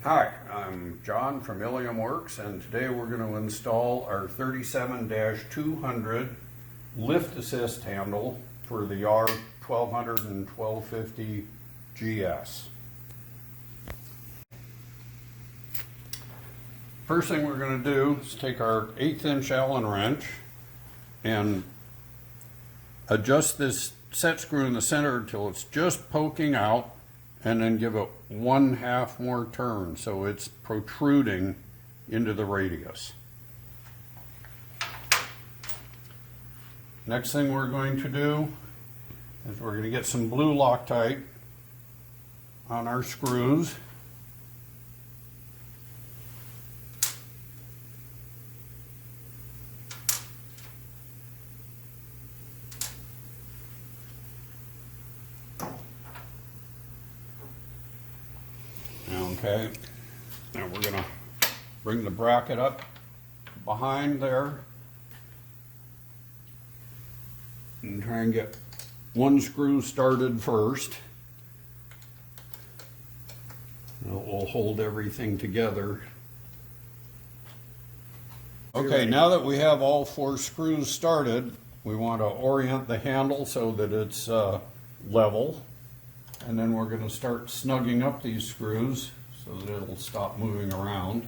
Hi, I'm John from Ilium Works, and today we're going to install our 37-200 lift assist handle for the R1200 and 1250 GS. First thing we're going to do is take our 1/8 inch Allen wrench and adjust this set screw in the center until it's just poking out, and then give it 1/2 more turn so it's protruding into the radius. Next thing we're going to do is we're going to get some blue Loctite on our screws. Okay, now we're going to bring the bracket up behind there and try and get one screw started first. It will hold everything together. Okay, now that we have all 4 screws started, we want to orient the handle so that it's level. And then we're going to start snugging up these screws so that it'll stop moving around.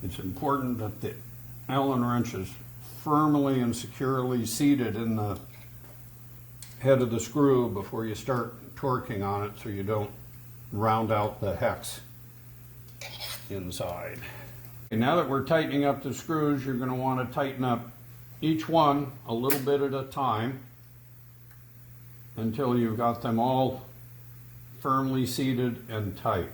It's important that the Allen wrench is firmly and securely seated in the head of the screw before you start torquing on it, so you don't round out the hex inside. And now that we're tightening up the screws, you're going to want to tighten up each one a little bit at a time until you've got them all firmly seated and tight.